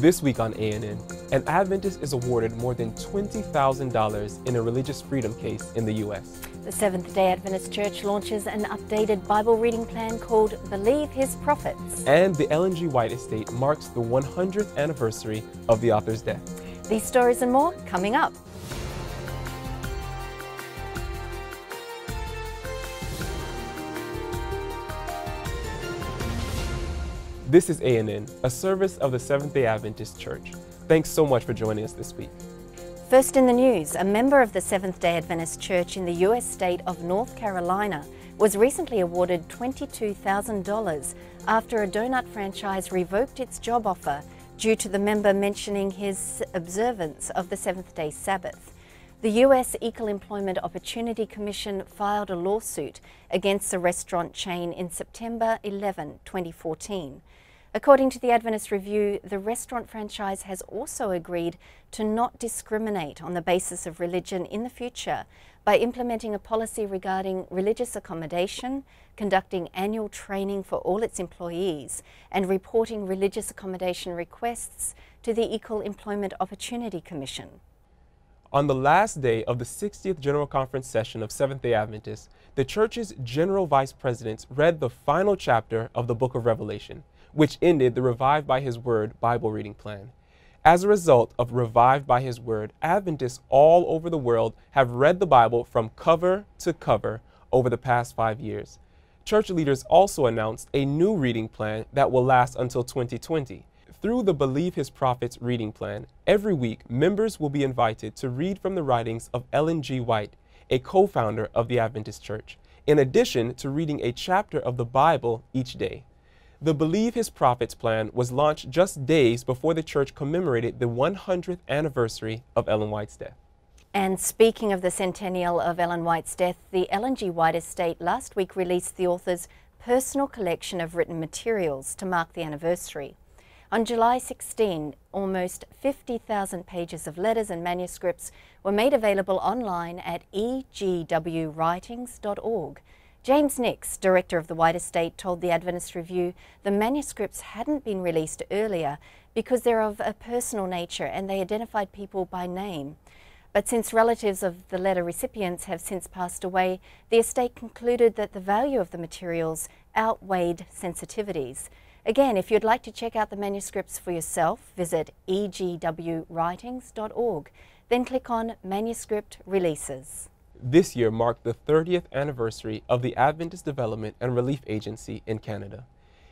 This week on A&N, an Adventist is awarded more than $20,000 in a religious freedom case in the U.S. The Seventh-day Adventist Church launches an updated Bible reading plan called Believe His Prophets. And the Ellen G. White estate marks the 100th anniversary of the author's death. These stories and more coming up. This is A&N, a service of the Seventh-day Adventist Church. Thanks so much for joining us this week. First in the news, a member of the Seventh-day Adventist Church in the U.S. state of North Carolina was recently awarded $22,000 after a donut franchise revoked its job offer due to the member mentioning his observance of the seventh-day Sabbath. The U.S. Equal Employment Opportunity Commission filed a lawsuit against the restaurant chain in September 11, 2014. According to the Adventist Review, the restaurant franchise has also agreed to not discriminate on the basis of religion in the future by implementing a policy regarding religious accommodation, conducting annual training for all its employees, and reporting religious accommodation requests to the Equal Employment Opportunity Commission. On the last day of the 60th General Conference session of Seventh-day Adventists, the church's General Vice Presidents read the final chapter of the book of Revelation, which ended the Revived by His Word Bible reading plan. As a result of Revived by His Word, Adventists all over the world have read the Bible from cover to cover over the past 5 years. Church leaders also announced a new reading plan that will last until 2020. Through the Believe His Prophets reading plan, every week members will be invited to read from the writings of Ellen G. White, a co-founder of the Adventist Church, in addition to reading a chapter of the Bible each day. The Believe His Prophets plan was launched just days before the church commemorated the 100th anniversary of Ellen White's death. And speaking of the centennial of Ellen White's death, the Ellen G. White estate last week released the author's personal collection of written materials to mark the anniversary. On July 16, almost 50,000 pages of letters and manuscripts were made available online at egwritings.org. James Nix, director of the White Estate, told the Adventist Review the manuscripts hadn't been released earlier because they're of a personal nature and they identified people by name. But since relatives of the letter recipients have since passed away, the estate concluded that the value of the materials outweighed sensitivities. Again, if you'd like to check out the manuscripts for yourself, visit egwritings.org, then click on Manuscript Releases. This year marked the 30th anniversary of the Adventist Development and Relief Agency in Canada.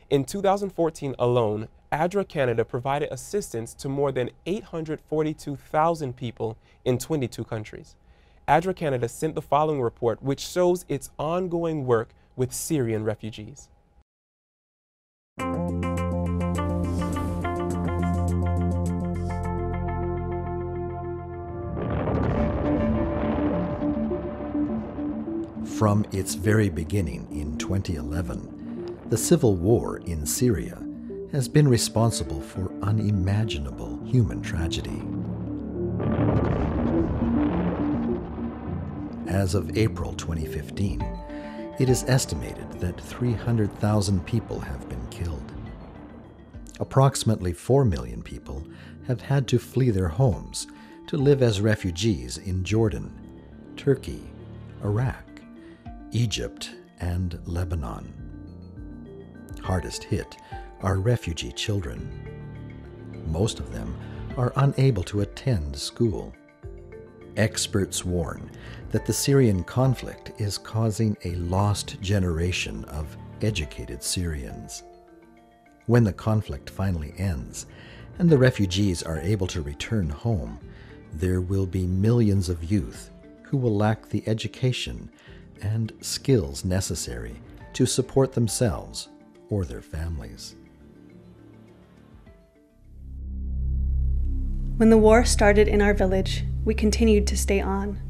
In 2014 alone, ADRA Canada provided assistance to more than 842,000 people in 22 countries. ADRA Canada sent the following report, which shows its ongoing work with Syrian refugees. From its very beginning in 2011, the civil war in Syria has been responsible for unimaginable human tragedy. As of April 2015, it is estimated that 300,000 people have been killed. Approximately 4 million people have had to flee their homes to live as refugees in Jordan, Turkey, Iraq, Egypt, and Lebanon. Hardest hit are refugee children. Most of them are unable to attend school. Experts warn that the Syrian conflict is causing a lost generation of educated Syrians. When the conflict finally ends and the refugees are able to return home, there will be millions of youth who will lack the education and skills necessary to support themselves or their families. When the war started in our village, we continued to stay on.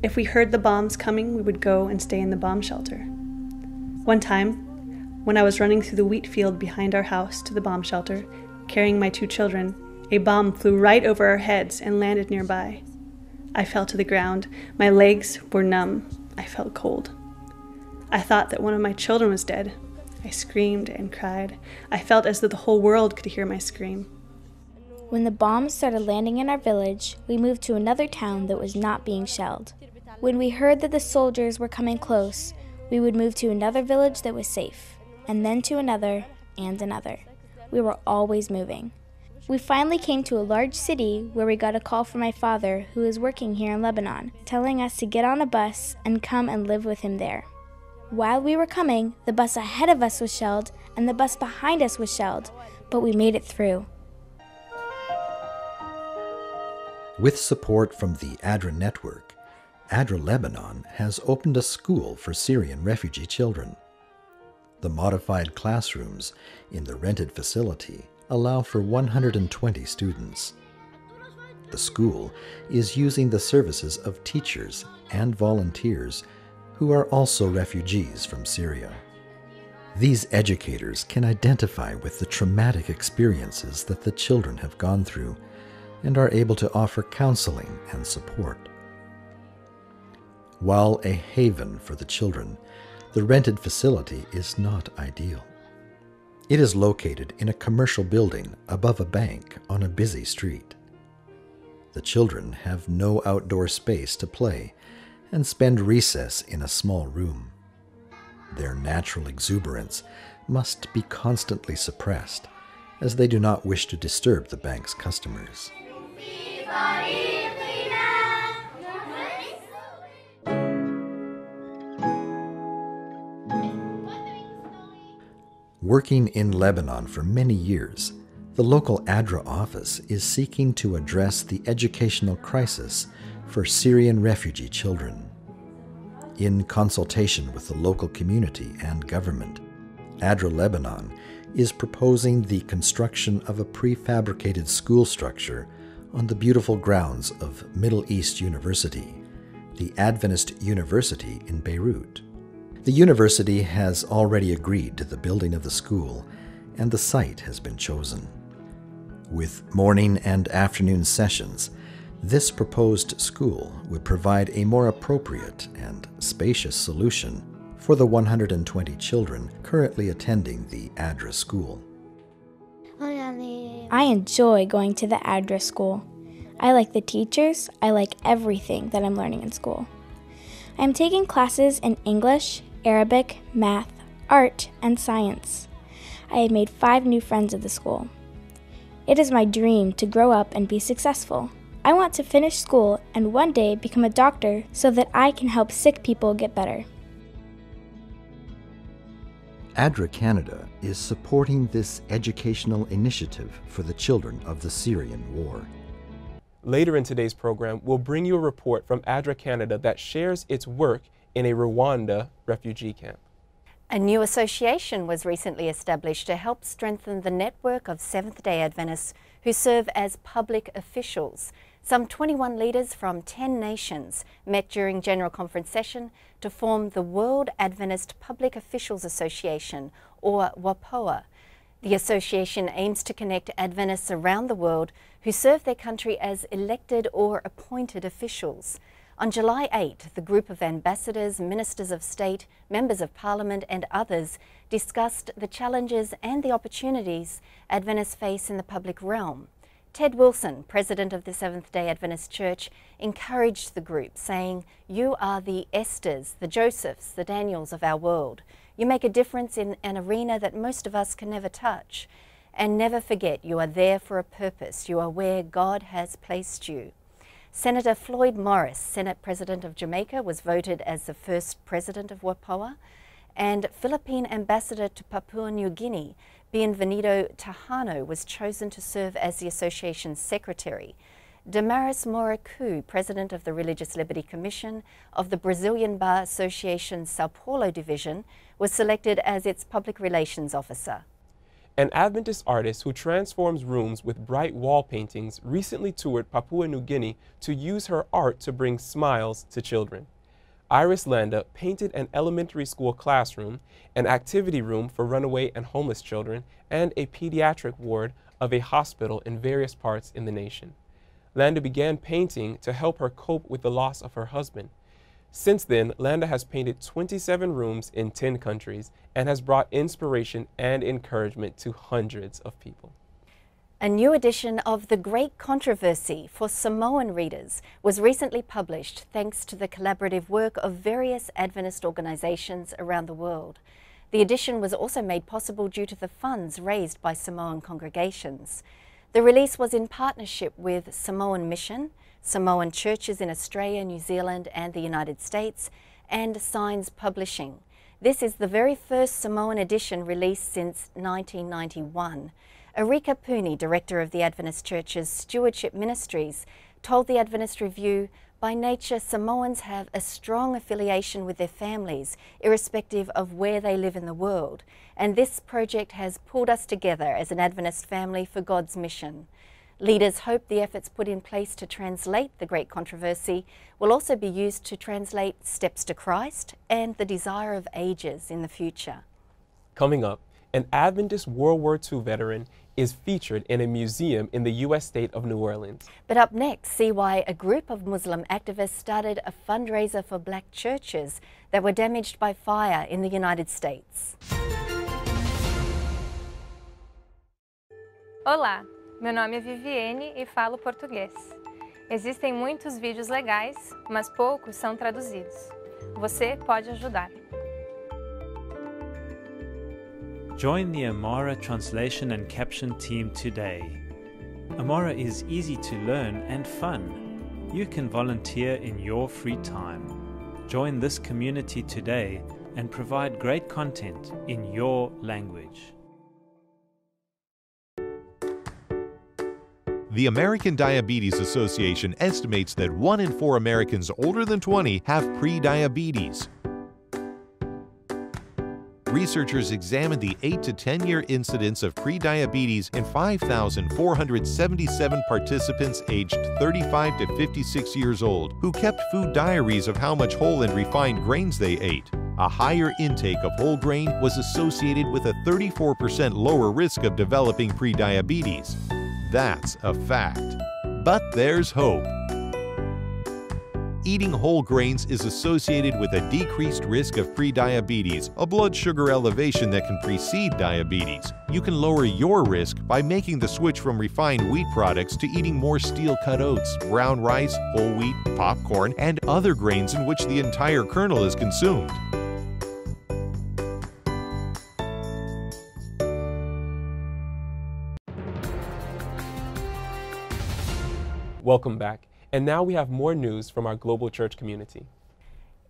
If we heard the bombs coming, we would go and stay in the bomb shelter. One time, when I was running through the wheat field behind our house to the bomb shelter, carrying my 2 children, a bomb flew right over our heads and landed nearby. I fell to the ground. My legs were numb. I felt cold. I thought that one of my children was dead. I screamed and cried. I felt as though the whole world could hear my scream. When the bombs started landing in our village, we moved to another town that was not being shelled. When we heard that the soldiers were coming close, we would move to another village that was safe, and then to another and another. We were always moving. We finally came to a large city where we got a call from my father, who is working here in Lebanon, telling us to get on a bus and come and live with him there. While we were coming, the bus ahead of us was shelled and the bus behind us was shelled, but we made it through. With support from the ADRA network, ADRA Lebanon has opened a school for Syrian refugee children. The modified classrooms in the rented facility allow for 120 students. The school is using the services of teachers and volunteers who are also refugees from Syria. These educators can identify with the traumatic experiences that the children have gone through and are able to offer counseling and support. While a haven for the children, the rented facility is not ideal. It is located in a commercial building above a bank on a busy street. The children have no outdoor space to play and spend recess in a small room. Their natural exuberance must be constantly suppressed, as they do not wish to disturb the bank's customers. Working in Lebanon for many years, the local ADRA office is seeking to address the educational crisis for Syrian refugee children. In consultation with the local community and government, ADRA Lebanon is proposing the construction of a prefabricated school structure on the beautiful grounds of Middle East University, the Adventist University in Beirut. The university has already agreed to the building of the school, and the site has been chosen. With morning and afternoon sessions, this proposed school would provide a more appropriate and spacious solution for the 120 children currently attending the ADRA school. I enjoy going to the ADRA school. I like the teachers. I like everything that I'm learning in school. I am taking classes in English, Arabic, math, art, and science. I have made 5 new friends at the school. It is my dream to grow up and be successful. I want to finish school and one day become a doctor so that I can help sick people get better. ADRA Canada is supporting this educational initiative for the children of the Syrian war. Later in today's program, we'll bring you a report from ADRA Canada that shares its work in a Rwanda refugee camp. A new association was recently established to help strengthen the network of Seventh-day Adventists who serve as public officials. Some 21 leaders from 10 nations met during General Conference session to form the World Adventist Public Officials Association, or WAPOA. The association aims to connect Adventists around the world who serve their country as elected or appointed officials. On July 8, the group of ambassadors, ministers of state, members of parliament and others discussed the challenges and the opportunities Adventists face in the public realm. Ted Wilson, president of the Seventh-day Adventist Church, encouraged the group, saying, "You are the Esthers, the Josephs, the Daniels of our world. You make a difference in an arena that most of us can never touch. And never forget, you are there for a purpose. You are where God has placed you." Senator Floyd Morris, Senate President of Jamaica, was voted as the first president of WAPOA, and Philippine Ambassador to Papua New Guinea, Bienvenido Tajano, was chosen to serve as the association's secretary. Damaris Moracu, President of the Religious Liberty Commission of the Brazilian Bar Association's Sao Paulo division, was selected as its public relations officer. An Adventist artist who transforms rooms with bright wall paintings recently toured Papua New Guinea to use her art to bring smiles to children. Iris Landa painted an elementary school classroom, an activity room for runaway and homeless children, and a pediatric ward of a hospital in various parts in the nation. Landa began painting to help her cope with the loss of her husband. Since then, Landa has painted 27 rooms in 10 countries and has brought inspiration and encouragement to hundreds of people. A new edition of The Great Controversy for Samoan readers was recently published thanks to the collaborative work of various Adventist organizations around the world. The edition was also made possible due to the funds raised by Samoan congregations. The release was in partnership with Samoan Mission, Samoan churches in Australia, New Zealand and the United States, and Signs Publishing. This is the very first Samoan edition released since 1991. Erika Pooney, director of the Adventist Church's Stewardship Ministries, told the Adventist Review, "By nature, Samoans have a strong affiliation with their families, irrespective of where they live in the world, and this project has pulled us together as an Adventist family for God's mission." Leaders hope the efforts put in place to translate The Great Controversy will also be used to translate Steps to Christ and The Desire of Ages in the future. Coming up, an Adventist World War II veteran is featured in a museum in the U.S. state of New Orleans. But up next, see why a group of Muslim activists started a fundraiser for black churches that were damaged by fire in the United States. Olá, meu nome é Viviane e falo português. Existem muitos vídeos legais, mas poucos são traduzidos. Você pode ajudar. Join the Amora translation and caption team today. Amora is easy to learn and fun. You can volunteer in your free time. Join this community today and provide great content in your language. The American Diabetes Association estimates that 1 in 4 Americans older than 20 have pre-diabetes. Researchers examined the 8 to 10-year incidence of pre-diabetes in 5,477 participants aged 35 to 56 years old who kept food diaries of how much whole and refined grains they ate. A higher intake of whole grain was associated with a 34% lower risk of developing pre-diabetes. That's a fact. But there's hope. Eating whole grains is associated with a decreased risk of prediabetes, a blood sugar elevation that can precede diabetes. You can lower your risk by making the switch from refined wheat products to eating more steel-cut oats, brown rice, whole wheat, popcorn, and other grains in which the entire kernel is consumed. Welcome back. And now we have more news from our global church community.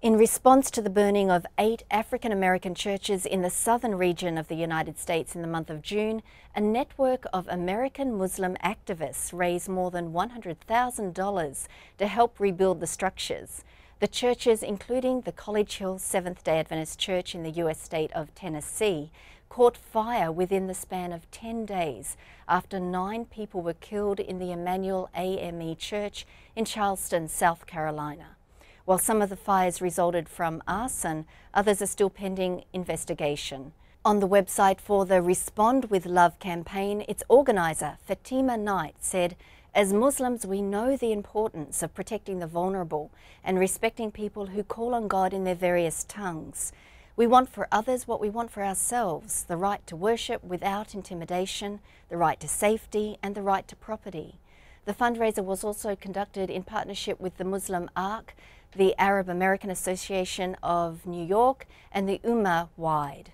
In response to the burning of 8 African American churches in the southern region of the United States in the month of June, a network of American Muslim activists raised more than $100,000 to help rebuild the structures. The churches, including the College Hill Seventh-day Adventist Church in the U.S. state of Tennessee, caught fire within the span of 10 days after 9 people were killed in the Emmanuel AME Church in Charleston, South Carolina. While some of the fires resulted from arson, others are still pending investigation. On the website for the Respond with Love campaign, its organizer, Fatima Knight, said, "As Muslims, we know the importance of protecting the vulnerable and respecting people who call on God in their various tongues. We want for others what we want for ourselves, the right to worship without intimidation, the right to safety, and the right to property." The fundraiser was also conducted in partnership with the Muslim Ark, the Arab American Association of New York, and the Ummah Wide.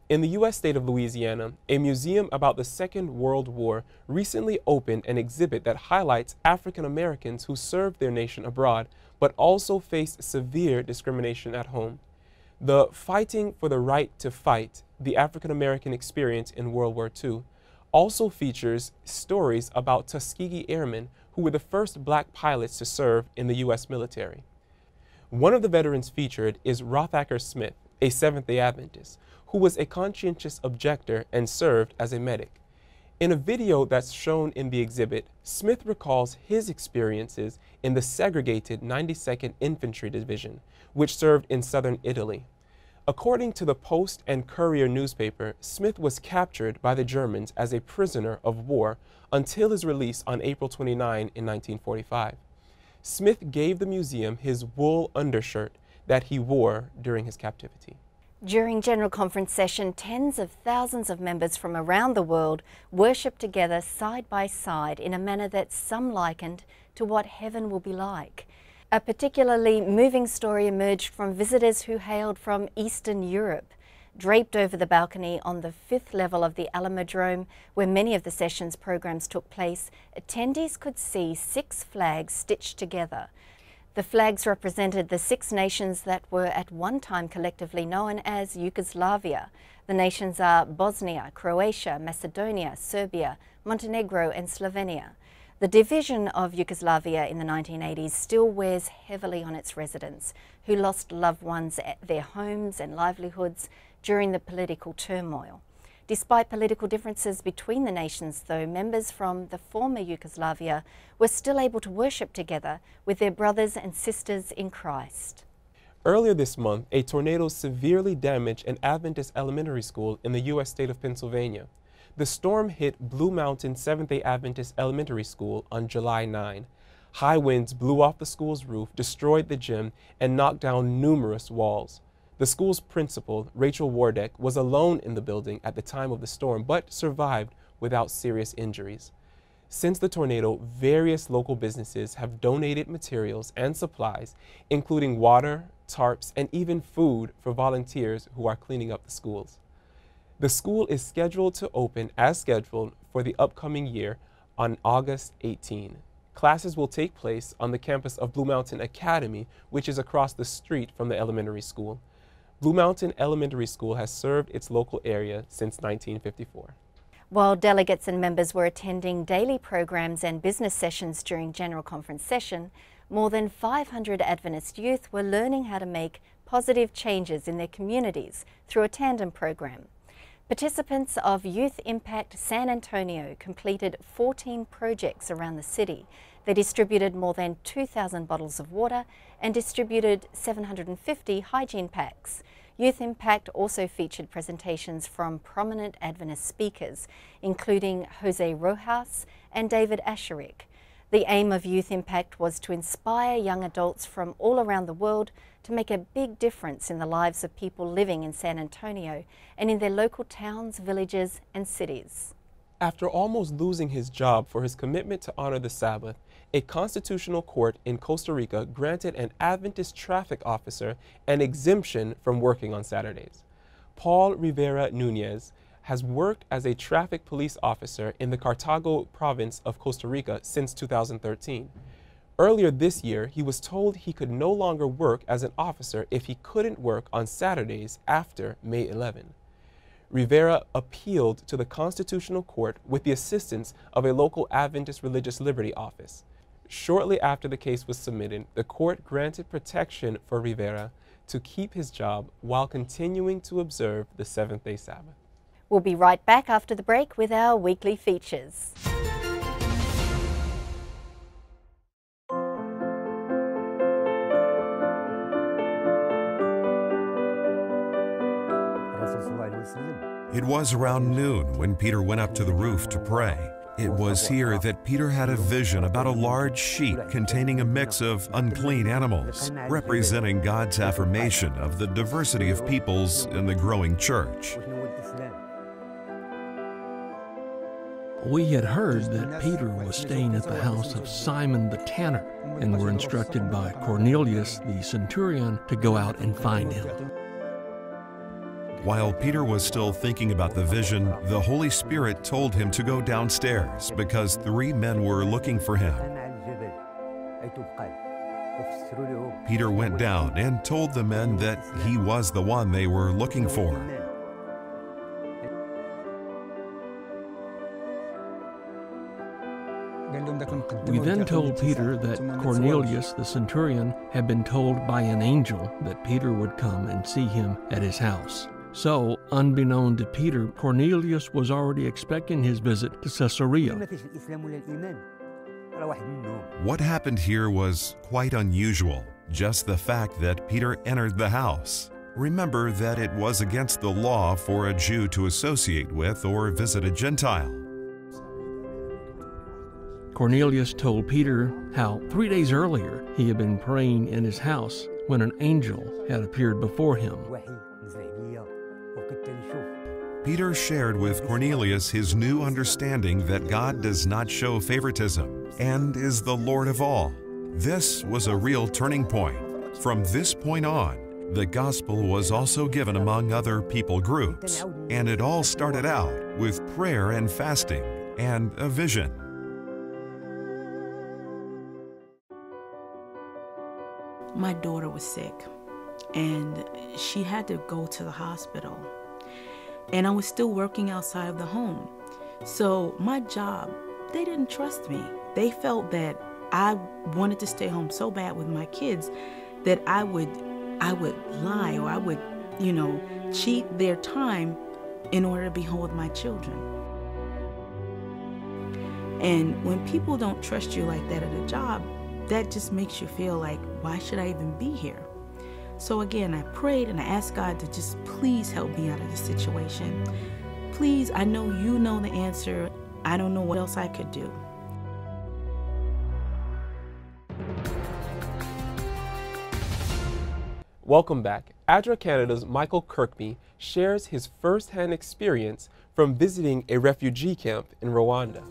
In the U.S. state of Louisiana, a museum about the Second World War recently opened an exhibit that highlights African Americans who served their nation abroad, but also faced severe discrimination at home. The Fighting for the Right to Fight, the African American Experience in World War II, also features stories about Tuskegee Airmen who were the first black pilots to serve in the U.S. military. One of the veterans featured is Rothacker Smith, a Seventh-day Adventist, who was a conscientious objector and served as a medic. In a video that's shown in the exhibit, Smith recalls his experiences in the segregated 92nd Infantry Division, which served in southern Italy. According to the Post and Courier newspaper, Smith was captured by the Germans as a prisoner of war until his release on April 29 in 1945. Smith gave the museum his wool undershirt that he wore during his captivity. During General Conference session, tens of thousands of members from around the world worshipped together side by side in a manner that some likened to what heaven will be like. A particularly moving story emerged from visitors who hailed from Eastern Europe. Draped over the balcony on the 5th level of the Alamodrome, where many of the session's programs took place, attendees could see 6 flags stitched together. The flags represented the 6 nations that were at one time collectively known as Yugoslavia. The nations are Bosnia, Croatia, Macedonia, Serbia, Montenegro and Slovenia. The division of Yugoslavia in the 1980s still wears heavily on its residents, who lost loved ones at their homes and livelihoods during the political turmoil. Despite political differences between the nations, though, members from the former Yugoslavia were still able to worship together with their brothers and sisters in Christ. Earlier this month, a tornado severely damaged an Adventist elementary school in the U.S. state of Pennsylvania. The storm hit Blue Mountain Seventh-day Adventist Elementary School on July 9. High winds blew off the school's roof, destroyed the gym, and knocked down numerous walls. The school's principal, Rachel Wardeck, was alone in the building at the time of the storm, but survived without serious injuries. Since the tornado, various local businesses have donated materials and supplies, including water, tarps, and even food for volunteers who are cleaning up the schools. The school is scheduled to open as scheduled for the upcoming year on August 18. Classes will take place on the campus of Blue Mountain Academy, which is across the street from the elementary school. Blue Mountain Elementary School has served its local area since 1954. While delegates and members were attending daily programs and business sessions during General Conference session, more than 500 Adventist youth were learning how to make positive changes in their communities through a tandem program. Participants of Youth Impact San Antonio completed 14 projects around the city. They distributed more than 2,000 bottles of water and distributed 750 hygiene packs. Youth Impact also featured presentations from prominent Adventist speakers, including Jose Rojas and David Asherik. The aim of Youth Impact was to inspire young adults from all around the world to make a big difference in the lives of people living in San Antonio and in their local towns, villages, and cities. After almost losing his job for his commitment to honor the Sabbath, a constitutional court in Costa Rica granted an Adventist traffic officer an exemption from working on Saturdays. Paul Rivera Nunez has worked as a traffic police officer in the Cartago province of Costa Rica since 2013. Earlier this year, he was told he could no longer work as an officer if he couldn't work on Saturdays after May 11. Rivera appealed to the Constitutional Court with the assistance of a local Adventist Religious Liberty office. Shortly after the case was submitted, the court granted protection for Rivera to keep his job while continuing to observe the Seventh-day Sabbath. We'll be right back after the break with our weekly features. It was around noon when Peter went up to the roof to pray. It was here that Peter had a vision about a large sheet containing a mix of unclean animals, representing God's affirmation of the diversity of peoples in the growing church. We had heard that Peter was staying at the house of Simon the tanner and were instructed by Cornelius the centurion to go out and find him. While Peter was still thinking about the vision, the Holy Spirit told him to go downstairs because 3 men were looking for him. Peter went down and told the men that he was the one they were looking for. We then told Peter that Cornelius the centurion had been told by an angel that Peter would come and see him at his house. So, unbeknown to Peter, Cornelius was already expecting his visit to Caesarea. What happened here was quite unusual, just the fact that Peter entered the house. Remember that it was against the law for a Jew to associate with or visit a Gentile. Cornelius told Peter how 3 days earlier he had been praying in his house when an angel had appeared before him. Peter shared with Cornelius his new understanding that God does not show favoritism and is the Lord of all. This was a real turning point. From this point on, the gospel was also given among other people groups, and it all started out with prayer and fasting and a vision. My daughter was sick, and she had to go to the hospital. And I was still working outside of the home. So my job, they didn't trust me. They felt that I wanted to stay home so bad with my kids that I would lie, or I would, cheat their time in order to be home with my children. And when people don't trust you like that at a job, that just makes you feel like, why should I even be here? So again, I prayed and I asked God to just please help me out of this situation. Please, I know you know the answer. I don't know what else I could do. Welcome back. ADRA Canada's Michael Kirkby shares his first-hand experience from visiting a refugee camp in Rwanda.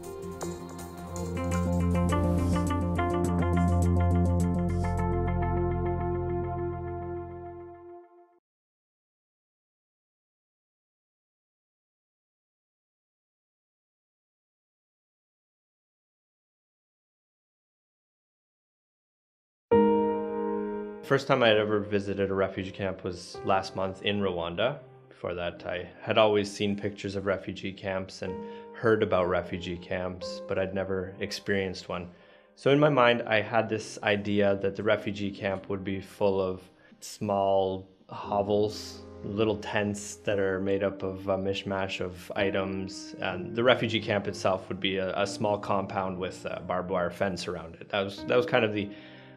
First time I had ever visited a refugee camp was last month in Rwanda. Before that, I had always seen pictures of refugee camps and heard about refugee camps, but I'd never experienced one. So in my mind, I had this idea that the refugee camp would be full of small hovels, little tents that are made up of a mishmash of items. And the refugee camp itself would be a small compound with a barbed wire fence around it. That was kind of the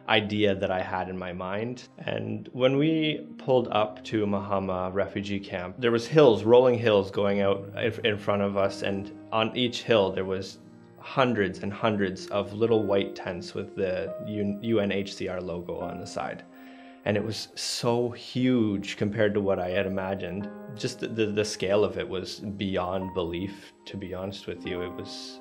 idea that I had in my mind. And when we pulled up to Mahama refugee camp, there was hills, rolling hills going out in front of us, and on each hill there was hundreds and hundreds of little white tents with the UNHCR logo on the side. And it was so huge compared to what I had imagined. Just the scale of it was beyond belief, to be honest with you. It was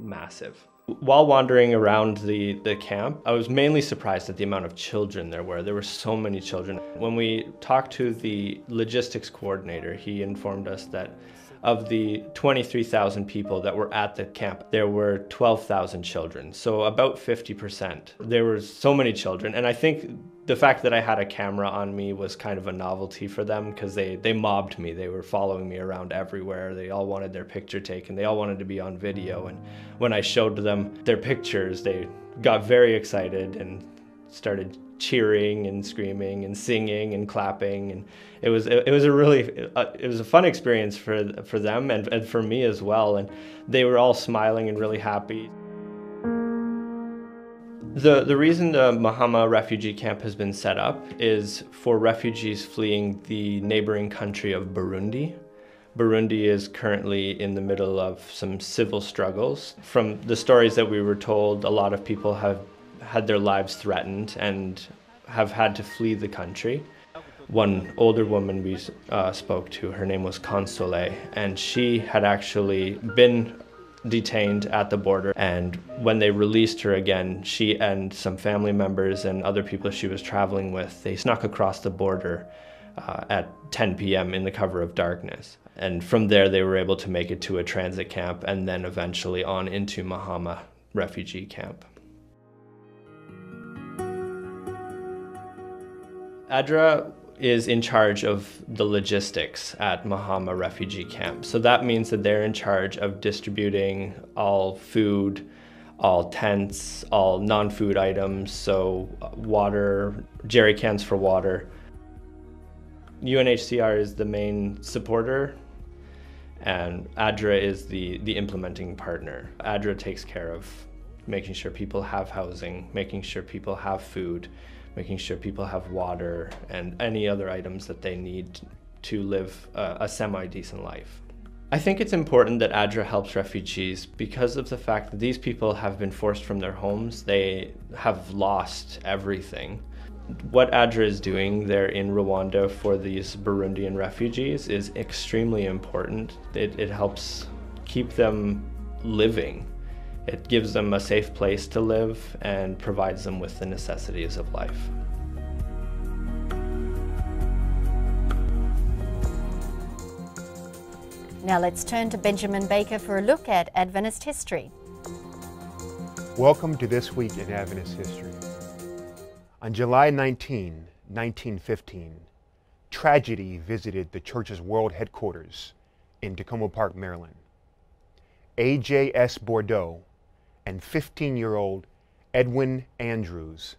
massive. While wandering around the camp, I was mainly surprised at the amount of children there were. There were so many children. When we talked to the logistics coordinator, he informed us that of the 23,000 people that were at the camp, there were 12,000 children, so about 50%. There were so many children, and I think the fact that I had a camera on me was kind of a novelty for them, because they mobbed me. They were following me around everywhere. They all wanted their picture taken. They all wanted to be on video, and when I showed them their pictures, they got very excited and started cheering and screaming and singing and clapping, and it was a fun experience for them and for me as well, and they were all smiling and really happy. The reason the Mahama refugee camp has been set up is for refugees fleeing the neighboring country of Burundi. Burundi is currently in the middle of some civil struggles. From the stories that we were told, a lot of people have had their lives threatened and have had to flee the country. One older woman we spoke to, her name was Console, and she had actually been detained at the border, and when they released her again, she and some family members and other people she was traveling with, they snuck across the border at 10 p.m. in the cover of darkness. And from there they were able to make it to a transit camp and then eventually on into Mahama refugee camp. ADRA is in charge of the logistics at Mahama refugee camp. So that means that they're in charge of distributing all food, all tents, all non-food items, so water, jerry cans for water. UNHCR is the main supporter, and ADRA is the implementing partner. ADRA takes care of making sure people have housing, making sure people have food, making sure people have water and any other items that they need to live a semi-decent life. I think it's important that ADRA helps refugees because of the fact that these people have been forced from their homes. They have lost everything. What ADRA is doing there in Rwanda for these Burundian refugees is extremely important. It helps keep them living. It gives them a safe place to live and provides them with the necessities of life. Now let's turn to Benjamin Baker for a look at Adventist history. Welcome to This Week in Adventist History. On July 19, 1915, tragedy visited the church's world headquarters in Tacoma Park, Maryland. A.J.S. Bordeaux and 15-year-old Edwin Andrews,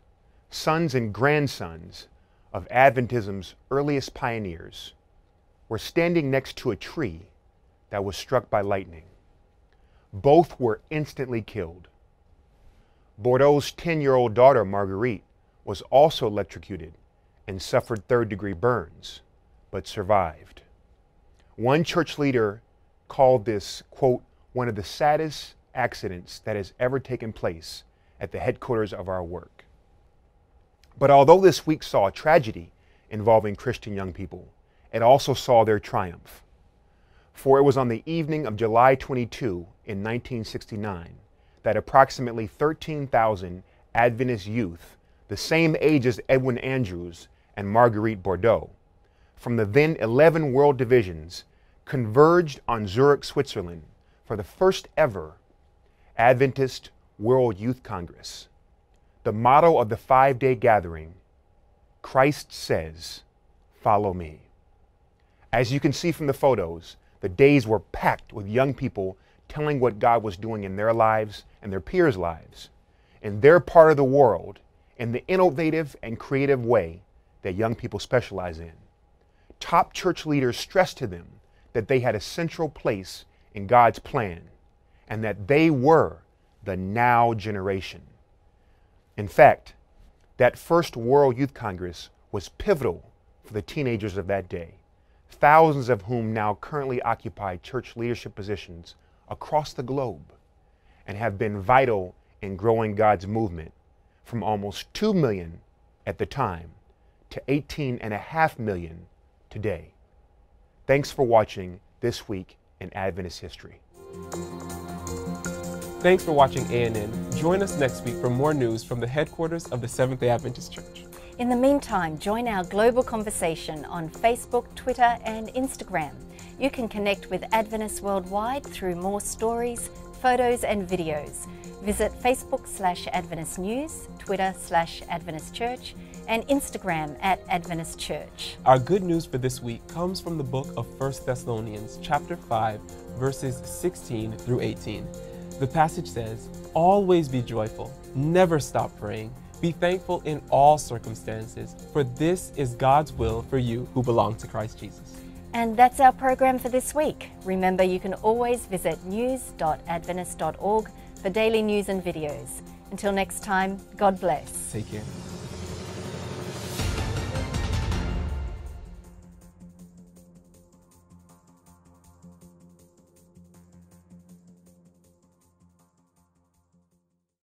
sons and grandsons of Adventism's earliest pioneers, were standing next to a tree that was struck by lightning. Both were instantly killed. Bordeaux's 10-year-old daughter, Marguerite, was also electrocuted and suffered third-degree burns, but survived. One church leader called this, quote, one of the saddest accidents that has ever taken place at the headquarters of our work. But although this week saw a tragedy involving Christian young people, it also saw their triumph. For it was on the evening of July 22 in 1969 that approximately 13,000 Adventist youth, the same age as Edwin Andrews and Marguerite Bordeaux, from the then 11 world divisions, converged on Zurich, Switzerland for the first ever Adventist World Youth Congress. The motto of the 5-day gathering, Christ says, "Follow me." As you can see from the photos, the days were packed with young people telling what God was doing in their lives and their peers' lives, in their part of the world, in the innovative and creative way that young people specialize in. Top church leaders stressed to them that they had a central place in God's plan and that they were the now generation. In fact, that first World Youth Congress was pivotal for the teenagers of that day, thousands of whom now currently occupy church leadership positions across the globe and have been vital in growing God's movement from almost 2 million at the time to 18.5 million today. Thanks for watching This Week in Adventist History. Thanks for watching ANN. Join us next week for more news from the headquarters of the Seventh-day Adventist Church. In the meantime, join our global conversation on Facebook, Twitter and Instagram. You can connect with Adventists worldwide through more stories, photos and videos. Visit Facebook/Adventist News, Twitter/Adventist Church, and Instagram @Adventist Church. Our good news for this week comes from the book of 1 Thessalonians, chapter 5, verses 16 through 18. The passage says, "Always be joyful, never stop praying, be thankful in all circumstances, for this is God's will for you who belong to Christ Jesus." And that's our program for this week. Remember, you can always visit news.adventist.org for daily news and videos. Until next time, God bless. Take care.